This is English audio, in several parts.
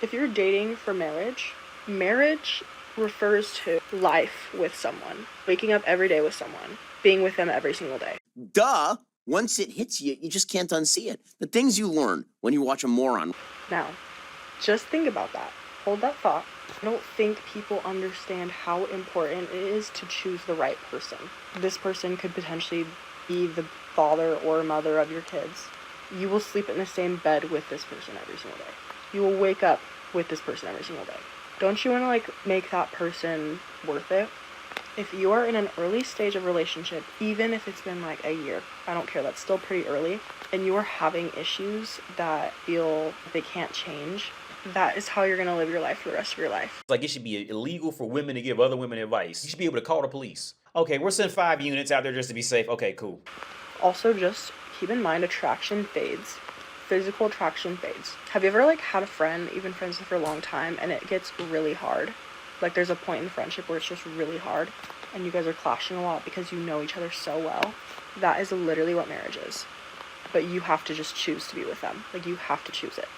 If you're dating for marriage, marriage refers to life with someone, waking up every day with someone, being with them every single day. Duh! Once it hits you, you just can't unsee it. The things you learn when you watch a moron. Now, just think about that. Hold that thought. I don't think people understand how important it is to choose the right person. This person could potentially be the father or mother of your kids. You will sleep in the same bed with this person every single day. You will wake up with this person every single day. Don't you want to make that person worth it? If you are in an early stage of relationship, even if it's been a year, I don't care, that's still pretty early, and you are having issues that feel they can't change, that is how you're going to live your life for the rest of your life. It should be illegal for women to give other women advice. You should be able to call the police. Okay, we'll send 5 units out there just to be safe. Okay, cool. Also, just keep in mind, attraction fades. Physical attraction fades. Have you ever had a friend, even friends with for a long time, and it gets really hard? There's a point in the friendship where it's just really hard and you guys are clashing a lot because you know each other so well. That is literally what marriage is. But you have to just choose to be with them. You have to choose it.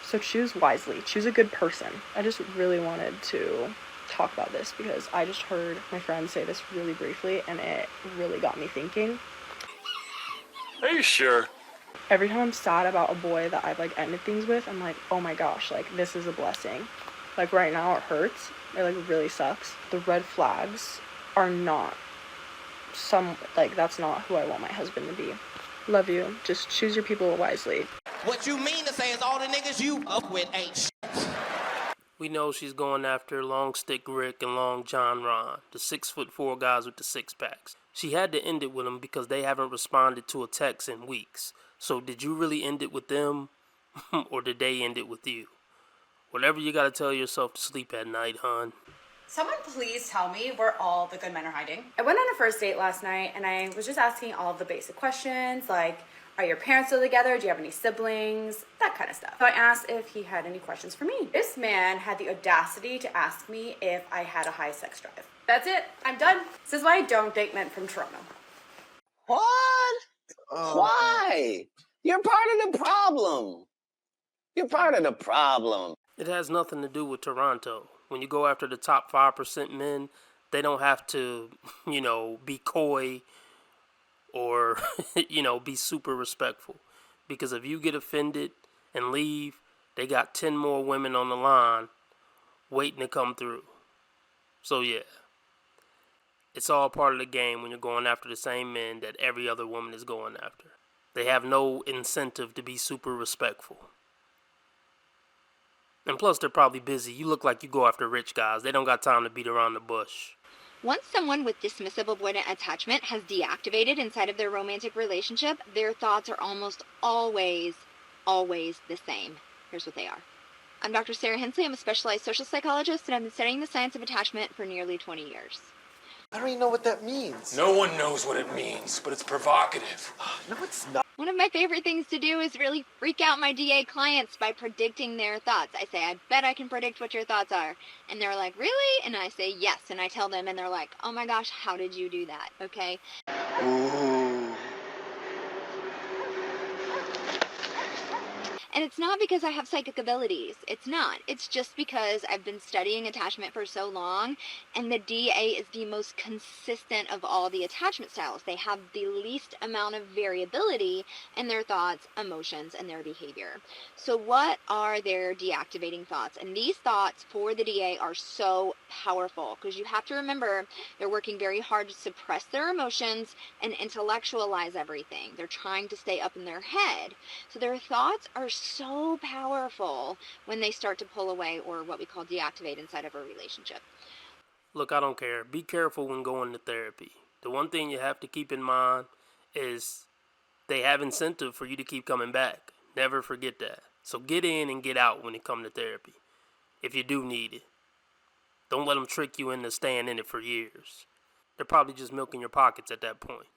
So choose wisely. Choose a good person. I just really wanted to talk about this because I just heard my friend say this really briefly and it really got me thinking. Are you sure? Every time I'm sad about a boy that I've ended things with, I'm like, oh my gosh, this is a blessing. Right now it hurts. It really sucks. The red flags are not that's not who I want my husband to be. Love you. Just choose your people wisely. What you mean to say is all the niggas you up with ain't shit. We know she's going after Long Stick Rick and Long John Ron, the 6'4" guys with the 6-packs. She had to end it with them because they haven't responded to a text in weeks. So did you really end it with them, or did they end it with you? Whatever you gotta tell yourself to sleep at night, hon. Someone please tell me where all the good men are hiding. I went on a first date last night and I was just asking all of the basic questions are your parents still together? Do you have any siblings? That kind of stuff. So I asked if he had any questions for me. This man had the audacity to ask me if I had a high sex drive. That's it. I'm done. This is why I don't date men from Toronto. What? Why? You're part of the problem. You're part of the problem. It has nothing to do with Toronto. When you go after the top 5% men, they don't have to, be coy or, be super respectful. Because if you get offended and leave, they got 10 more women on the line waiting to come through. So yeah, it's all part of the game when you're going after the same men that every other woman is going after. They have no incentive to be super respectful. And plus, they're probably busy. You look like you go after rich guys. They don't got time to beat around the bush. Once someone with dismissive avoidant attachment has deactivated inside of their romantic relationship, their thoughts are almost always the same. Here's what they are. I'm Dr. Sarah Hensley. I'm a specialized social psychologist, and I've been studying the science of attachment for nearly 20 years. I don't even know what that means. No one knows what it means, but it's provocative. No, it's not. One of my favorite things to do is really freak out my DA clients by predicting their thoughts. I say, I bet I can predict what your thoughts are. And they're like, really? And I say, yes. And I tell them, and they're like, oh my gosh, how did you do that? Okay? Ooh. And it's not because I have psychic abilities. It's not. It's just because I've been studying attachment for so long, and the DA is the most consistent of all the attachment styles. They have the least amount of variability in their thoughts, emotions, and their behavior. So what are their deactivating thoughts? And these thoughts for the DA are so powerful because you have to remember they're working very hard to suppress their emotions and intellectualize everything. They're trying to stay up in their head. So their thoughts are so powerful when they start to pull away or what we call deactivate inside of a relationship. Look, I don't care. Be careful when going to therapy. The one thing you have to keep in mind is they have incentive for you to keep coming back. Never forget that. So get in and get out when it comes to therapy, if you do need it. Don't let them trick you into staying in it for years. They're probably just milking your pockets at that point.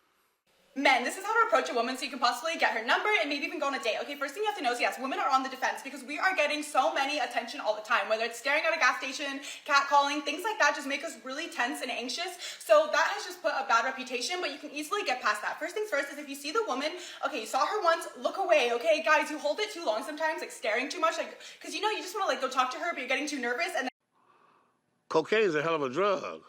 Men, this is how to approach a woman so you can possibly get her number and maybe even go on a date. Okay, first thing you have to know is, yes, women are on the defense because we are getting so many attention all the time, whether it's staring at a gas station, catcalling, things like that just make us really tense and anxious. So that has just put a bad reputation, but you can easily get past that. First things first is if you see the woman, okay, you saw her once, look away, okay? Guys, you hold it too long sometimes, like staring too much, like, because you know you just want to like go talk to her, but you're getting too nervous, and Cocaine is a hell of a drug.